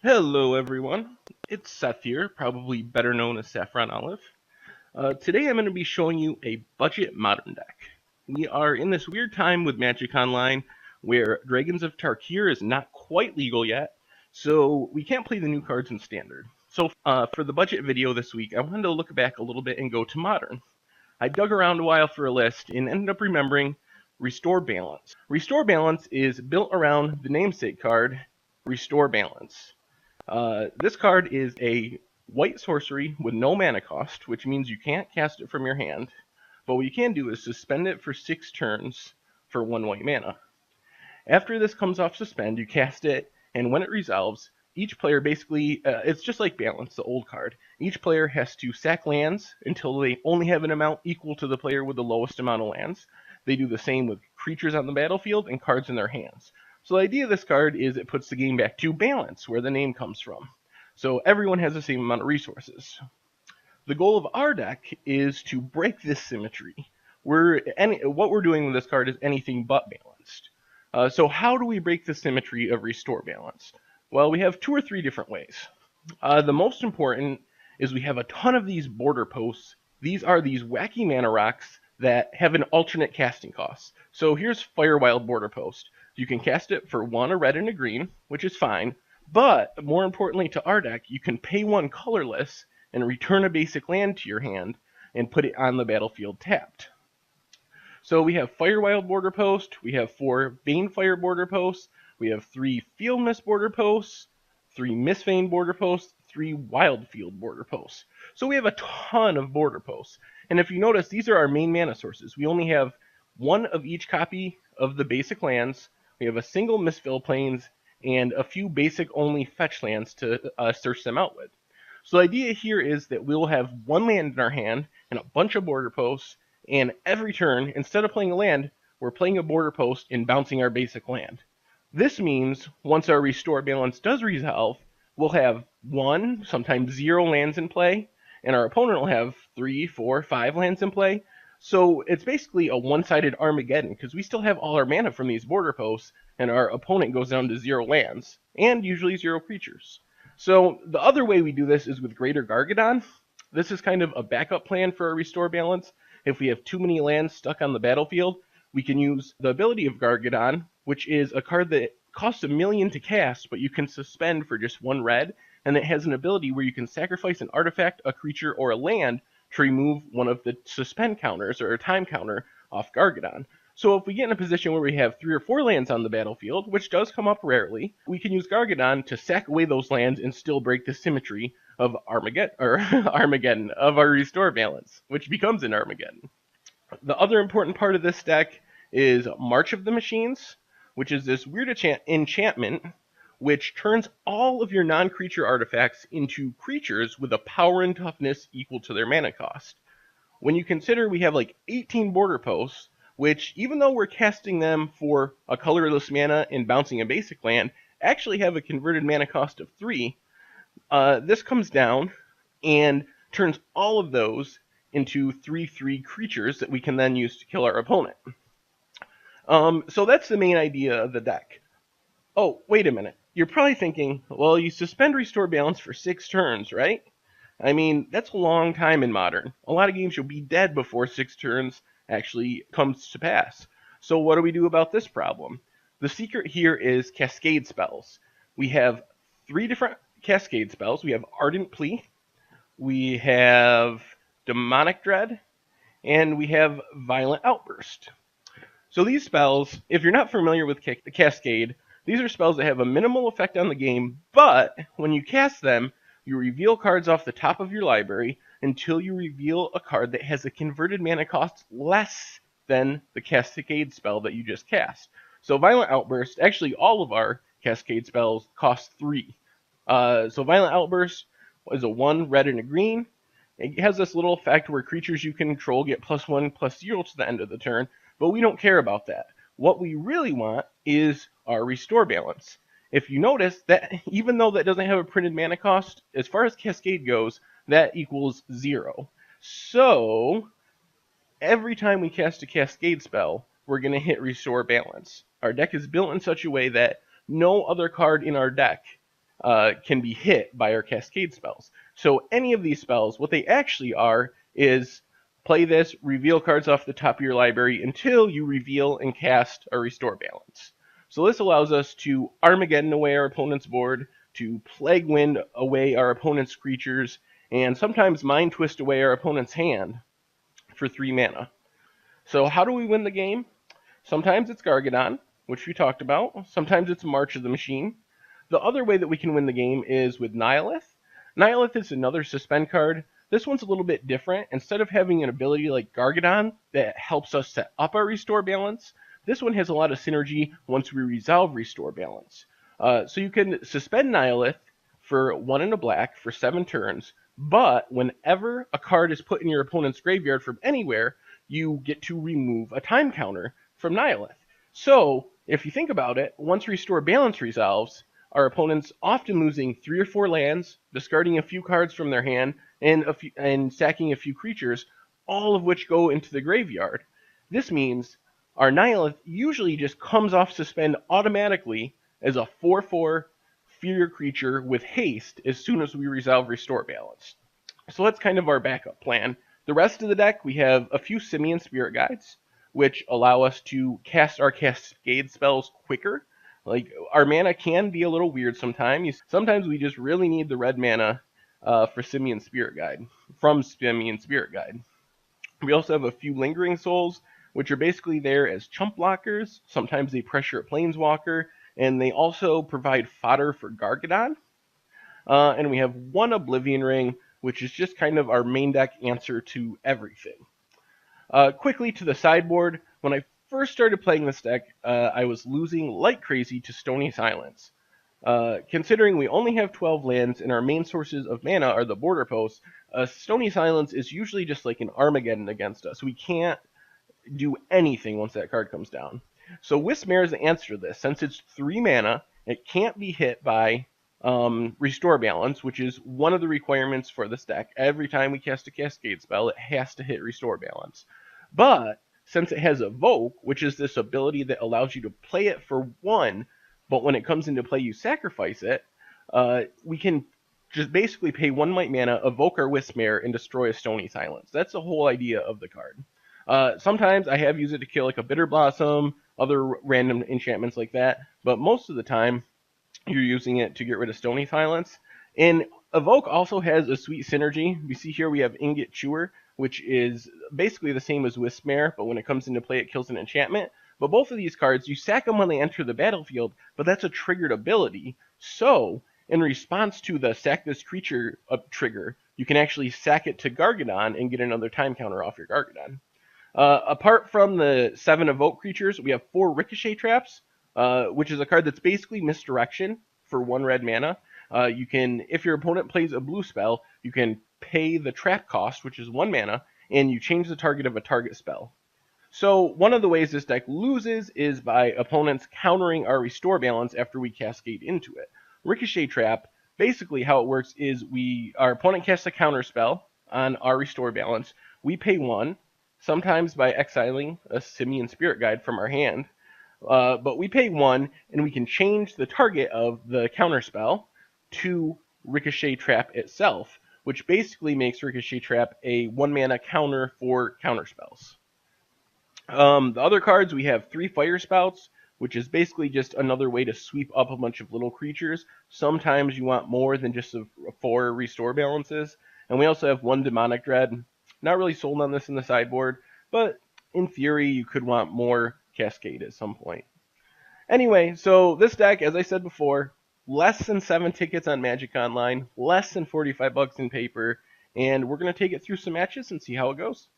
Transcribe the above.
Hello everyone, it's Seth here, probably better known as Saffron Olive. Today I'm going to be showing you a budget modern deck. We are in this weird time with Magic Online where Dragons of Tarkir is not quite legal yet, so we can't play the new cards in Standard. So for the budget video this week, I wanted to look back a little bit and go to Modern. I dug around a while for a list and ended up remembering Restore Balance. Restore Balance is built around the namesake card, Restore Balance. This card is a white sorcery with no mana cost, which means you can't cast it from your hand. But what you can do is suspend it for 6 turns for 1 white mana. After this comes off suspend, you cast it, and when it resolves, each player basically, it's just like Balance, the old card. Each player has to sack lands until they only have an amount equal to the player with the lowest amount of lands. They do the same with creatures on the battlefield and cards in their hands. So the idea of this card is it puts the game back to balance, where the name comes from. So everyone has the same amount of resources. The goal of our deck is to break this symmetry. What we're doing with this card is anything but balanced. So how do we break the symmetry of Restore Balance? Well, we have 2 or 3 different ways. The most important is we have a ton of these border posts. These are these wacky mana rocks that have an alternate casting cost. So here's Firewild Border Post. You can cast it for 1 a red and a green, which is fine. But more importantly to our deck, you can pay 1 colorless and return a basic land to your hand and put it on the battlefield tapped. So we have Firewild Border Post, we have 4 Banefire Border Posts, we have 3 Field Mist Border Posts, 3 Mistvein Border Posts, 3 Wildfield Border Posts. So we have a ton of border posts. And if you notice, these are our main mana sources. We only have 1 of each copy of the basic lands. We have a single Mistveil Plains and a few basic only fetch lands to search them out with. So the idea here is that we'll have 1 land in our hand and a bunch of border posts, and every turn, instead of playing a land, we're playing a border post and bouncing our basic land. This means once our Restore Balance does resolve, we'll have 1, sometimes 0 lands in play, and our opponent will have 3, 4, 5 lands in play. So it's basically a one-sided Armageddon, because we still have all our mana from these border posts, and our opponent goes down to 0 lands, and usually 0 creatures. So the other way we do this is with Greater Gargadon. This is kind of a backup plan for our Restore Balance. If we have too many lands stuck on the battlefield, we can use the ability of Gargadon, which is a card that costs 1,000,000 to cast, but you can suspend for just 1 red, and it has an ability where you can sacrifice an artifact, a creature, or a land to remove one of the suspend counters or a time counter off Gargadon. So if we get in a position where we have 3 or 4 lands on the battlefield, which does come up rarely, we can use Gargadon to sack away those lands and still break the symmetry of Armageddon of our Restore Balance, which becomes an Armageddon. The other important part of this deck is March of the Machines, which is this weird enchantment which turns all of your non-creature artifacts into creatures with a power and toughness equal to their mana cost. When you consider we have like 18 border posts, which even though we're casting them for a colorless mana and bouncing a basic land, actually have a converted mana cost of 3, this comes down and turns all of those into 3/3 creatures that we can then use to kill our opponent. So that's the main idea of the deck. Oh, wait a minute. You're probably thinking, well, you suspend Restore Balance for 6 turns, right? I mean, that's a long time in Modern. A lot of games you'll be dead before 6 turns actually comes to pass. So what do we do about this problem? The secret here is Cascade spells. We have 3 different Cascade spells. We have Ardent Plea, we have Demonic Dread, and we have Violent Outburst. So these spells, if you're not familiar with Cascade, these are spells that have a minimal effect on the game, but when you cast them, you reveal cards off the top of your library until you reveal a card that has a converted mana cost less than the Cascade spell that you just cast. So Violent Outburst, actually all of our Cascade spells cost 3. So Violent Outburst is a 1 red and a green. It has this little effect where creatures you control get +1/+0 to the end of the turn, but we don't care about that. What we really want is our Restore Balance. If you notice that even though that doesn't have a printed mana cost, as far as Cascade goes, that equals 0. So every time we cast a Cascade spell, we're going to hit Restore Balance. Our deck is built in such a way that no other card in our deck can be hit by our cascade spells. So any of these spells, what they actually are is play this, reveal cards off the top of your library until you reveal and cast a Restore Balance. So this allows us to Armageddon away our opponent's board, to Plague Wind away our opponent's creatures, and sometimes Mind Twist away our opponent's hand for 3 mana. So how do we win the game? Sometimes it's Gargadon, which we talked about. Sometimes it's March of the Machine. The other way that we can win the game is with Nihilith. Nihilith is another suspend card. This one's a little bit different. Instead of having an ability like Gargadon that helps us set up our Restore Balance, this one has a lot of synergy once we resolve Restore Balance. So you can suspend Nihilith for 1 and a black for 7 turns, but whenever a card is put in your opponent's graveyard from anywhere, you get to remove a time counter from Nihilith. So, if you think about it, once Restore Balance resolves, our opponent's often losing 3 or 4 lands, discarding a few cards from their hand, and sacking a few creatures, all of which go into the graveyard. This means our Nihilith usually just comes off suspend automatically as a 4/4 fear creature with haste as soon as we resolve Restore Balance. So that's kind of our backup plan. The rest of the deck, we have a few Simian Spirit Guides, which allow us to cast our Cascade spells quicker. Like, our mana can be a little weird sometimes. Sometimes we just really need the red mana for Simian Spirit Guide, from Simian Spirit Guide. We also have a few Lingering Souls, which are basically there as chump blockers. Sometimes they pressure a Planeswalker, and they also provide fodder for Gargadon. And we have 1 Oblivion Ring, which is just kind of our main deck answer to everything. Quickly to the sideboard, when I first started playing this deck, I was losing like crazy to Stony Silence. Considering we only have 12 lands and our main sources of mana are the border posts, Stony Silence is usually just like an Armageddon against us. We can't do anything once that card comes down. So Wismare is the answer to this. Since it's 3 mana, it can't be hit by Restore Balance, which is one of the requirements for this deck. Every time we cast a Cascade spell, it has to hit Restore Balance. But since it has Evoke, which is this ability that allows you to play it for 1, but when it comes into play you sacrifice it, we can just basically pay 1 white mana, evoke our Wismare, and destroy a Stony Silence. That's the whole idea of the card. Sometimes I have used it to kill like a Bitter Blossom, other random enchantments like that, but most of the time you're using it to get rid of Stony Silence. And Evoke also has a sweet synergy. We see here we have Ingot Chewer, which is basically the same as Wismare, but when it comes into play it kills an enchantment. But both of these cards, you sack them when they enter the battlefield, but that's a triggered ability. So, in response to the sack this creature trigger, you can actually sack it to Gargadon and get another time counter off your Gargadon. Apart from the 7 Evoke creatures, we have 4 Ricochet Traps, which is a card that's basically Misdirection for 1 red mana. You can, if your opponent plays a blue spell, you can pay the trap cost, which is 1 mana, and you change the target of a target spell. So one of the ways this deck loses is by opponents countering our Restore Balance after we cascade into it. Ricochet Trap, basically how it works is our opponent casts a counter spell on our Restore Balance. We pay 1, sometimes by exiling a Simian Spirit Guide from our hand. But we pay 1, and we can change the target of the counter spell to Ricochet Trap itself, which basically makes Ricochet Trap a 1 mana counter for counter spells. The other cards, we have 3 Fire Spouts, which is basically just another way to sweep up a bunch of little creatures. Sometimes you want more than just 4 Restore Balances. And we also have 1 Demonic Dread. Not really sold on this in the sideboard, but in theory you could want more Cascade at some point. Anyway, so this deck, as I said before, less than 7 tickets on Magic Online, less than $45 in paper, and we're going to take it through some matches and see how it goes.